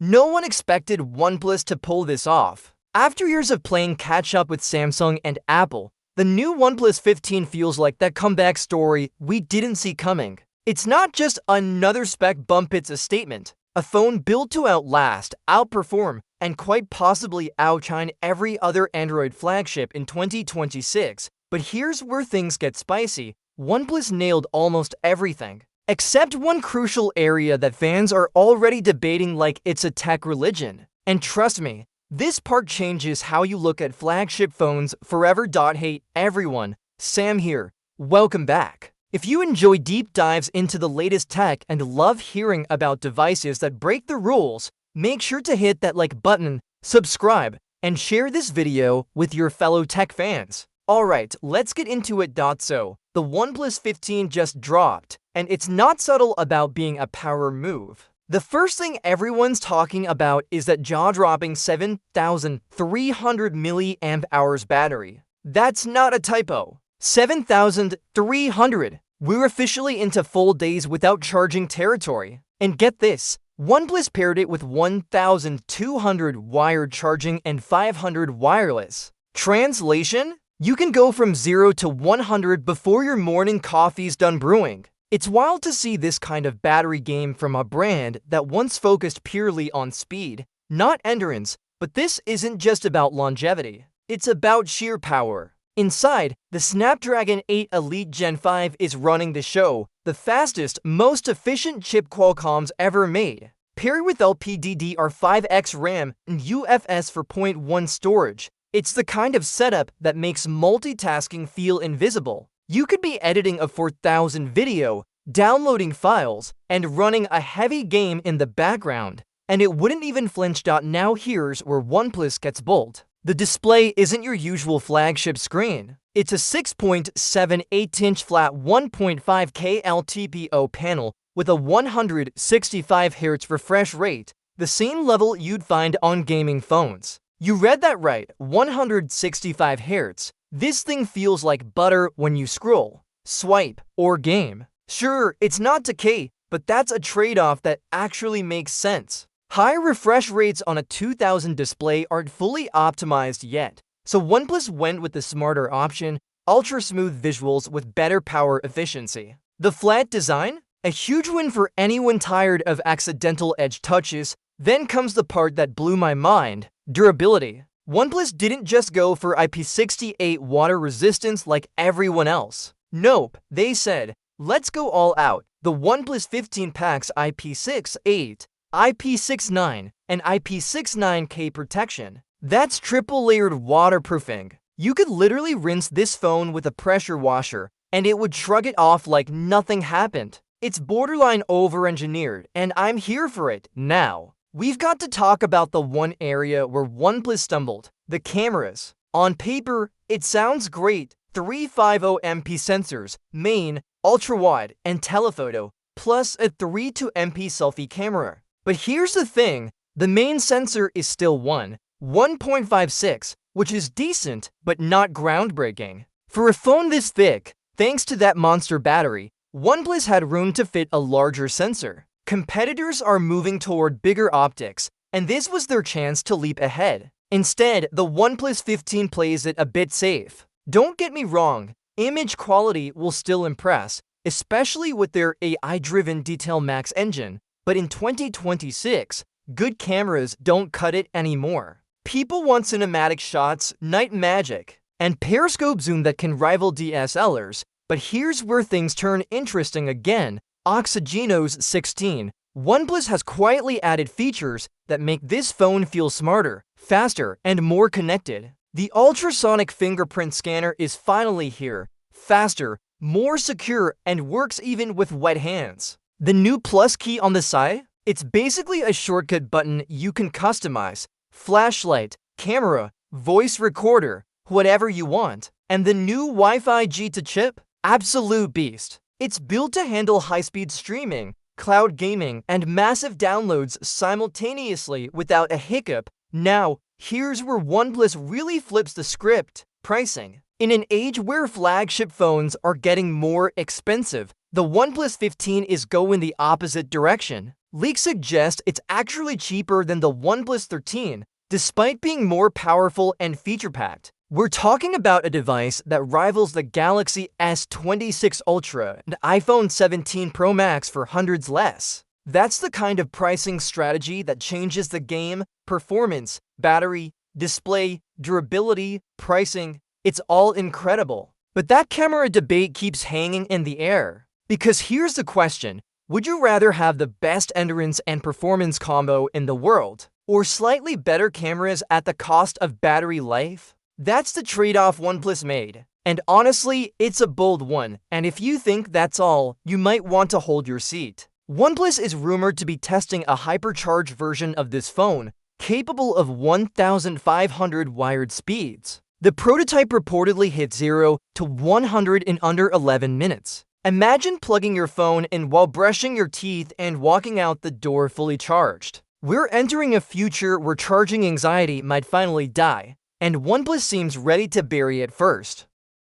No one expected OnePlus to pull this off. After years of playing catch-up with Samsung and Apple, the new OnePlus 15 feels like that comeback story we didn't see coming. It's not just another spec bump, it's a statement. A phone built to outlast, outperform, and quite possibly outshine every other Android flagship in 2026. But here's where things get spicy. OnePlus nailed almost everything, except one crucial area that fans are already debating like it's a tech religion. And trust me, this part changes how you look at flagship phones forever. Hey everyone, Sam here. Welcome back. If you enjoy deep dives into the latest tech and love hearing about devices that break the rules, make sure to hit that like button, subscribe, and share this video with your fellow tech fans. Alright, let's get into it. So, the OnePlus 15 just dropped, and it's not subtle about being a power move. The first thing everyone's talking about is that jaw-dropping 7,300 mAh battery. That's not a typo. 7,300. We're officially into full days without charging territory. And get this, OnePlus paired it with 1,200 wired charging and 500 wireless. Translation? You can go from 0 to 100 before your morning coffee's done brewing. It's wild to see this kind of battery game from a brand that once focused purely on speed, not endurance, but this isn't just about longevity. It's about sheer power. Inside, the Snapdragon 8 Elite Gen 5 is running the show, the fastest, most efficient chip Qualcomm's ever made. Paired with LPDDR5X RAM and UFS 4.1 storage, it's the kind of setup that makes multitasking feel invisible. You could be editing a 4,000 video, downloading files, and running a heavy game in the background, and it wouldn't even flinch. Now here's where OnePlus gets bold. The display isn't your usual flagship screen. It's a 6.78-inch flat 1.5K LTPO panel with a 165 Hz refresh rate, the same level you'd find on gaming phones. You read that right, 165 Hz. This thing feels like butter when you scroll, swipe, or game. Sure, it's not 2K, but that's a trade-off that actually makes sense. High refresh rates on a 2000 display aren't fully optimized yet, so OnePlus went with the smarter option, ultra-smooth visuals with better power efficiency. The flat design? A huge win for anyone tired of accidental edge touches. Then comes the part that blew my mind, durability. OnePlus didn't just go for IP68 water resistance like everyone else. Nope, they said, let's go all out. The OnePlus 15 packs IP68, IP69, and IP69K protection. That's triple-layered waterproofing. You could literally rinse this phone with a pressure washer, and it would shrug it off like nothing happened. It's borderline over-engineered, and I'm here for it. Now, we've got to talk about the one area where OnePlus stumbled, the cameras. On paper, it sounds great. 350MP sensors, main, ultra-wide, and telephoto, plus a 32MP selfie camera. But here's the thing, the main sensor is still 1.56, which is decent, but not groundbreaking. For a phone this thick, thanks to that monster battery, OnePlus had room to fit a larger sensor. Competitors are moving toward bigger optics, and this was their chance to leap ahead. Instead, the OnePlus 15 plays it a bit safe. Don't get me wrong, image quality will still impress, especially with their AI-driven Detail Max engine, but in 2026, good cameras don't cut it anymore. People want cinematic shots, night magic, and periscope zoom that can rival DSLRs, but here's where things turn interesting again. Oxygenos 16. OnePlus has quietly added features that make this phone feel smarter, faster, and more connected. The ultrasonic fingerprint scanner is finally here, faster, more secure, and works even with wet hands. The new plus key on the side? It's basically a shortcut button you can customize. Flashlight, camera, voice recorder, whatever you want. And the new Wi-Fi G2 chip? Absolute beast. It's built to handle high-speed streaming, cloud gaming, and massive downloads simultaneously without a hiccup. Now, here's where OnePlus really flips the script. Pricing. In an age where flagship phones are getting more expensive, the OnePlus 15 is going the opposite direction. Leaks suggest it's actually cheaper than the OnePlus 13, despite being more powerful and feature-packed. We're talking about a device that rivals the Galaxy S26 Ultra and iPhone 17 Pro Max for hundreds less. That's the kind of pricing strategy that changes the game: performance, battery, display, durability, pricing. It's all incredible. But that camera debate keeps hanging in the air. Because here's the question: would you rather have the best endurance and performance combo in the world, or slightly better cameras at the cost of battery life? That's the trade-off OnePlus made. And honestly, it's a bold one, and if you think that's all, you might want to hold your seat. OnePlus is rumored to be testing a hypercharged version of this phone, capable of 1,500 wired speeds. The prototype reportedly hit 0 to 100 in under 11 minutes. Imagine plugging your phone in while brushing your teeth and walking out the door fully charged. We're entering a future where charging anxiety might finally die, and OnePlus seems ready to bury it first.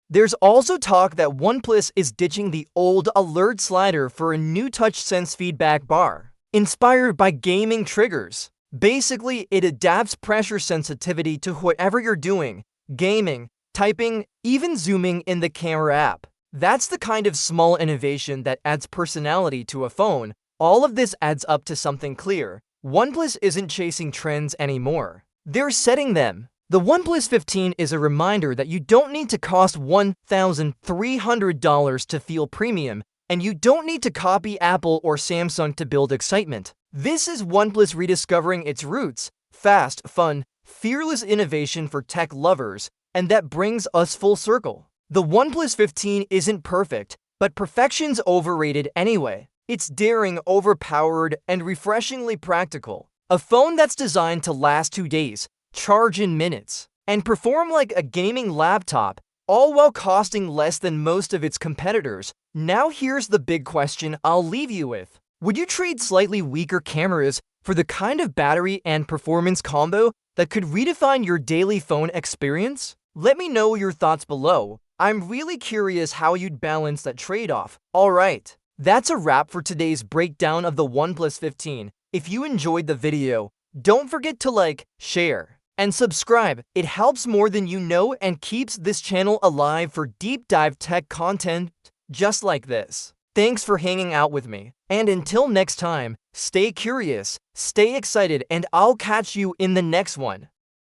There's also talk that OnePlus is ditching the old alert slider for a new touch-sense feedback bar, inspired by gaming triggers. Basically, it adapts pressure sensitivity to whatever you're doing: gaming, typing, even zooming in the camera app. That's the kind of small innovation that adds personality to a phone. All of this adds up to something clear: OnePlus isn't chasing trends anymore. They're setting them. The OnePlus 15 is a reminder that you don't need to cost $1,300 to feel premium, and you don't need to copy Apple or Samsung to build excitement. This is OnePlus rediscovering its roots: fast, fun, fearless innovation for tech lovers, and that brings us full circle. The OnePlus 15 isn't perfect, but perfection's overrated anyway. It's daring, overpowered, and refreshingly practical. A phone that's designed to last 2 days, charge in minutes, and perform like a gaming laptop, all while costing less than most of its competitors. Now here's the big question I'll leave you with. Would you trade slightly weaker cameras for the kind of battery and performance combo that could redefine your daily phone experience? Let me know your thoughts below. I'm really curious how you'd balance that trade-off. Alright, that's a wrap for today's breakdown of the OnePlus 15. If you enjoyed the video, don't forget to like, share, and subscribe. It helps more than you know and keeps this channel alive for deep dive tech content just like this. Thanks for hanging out with me, and until next time, stay curious, stay excited, and I'll catch you in the next one.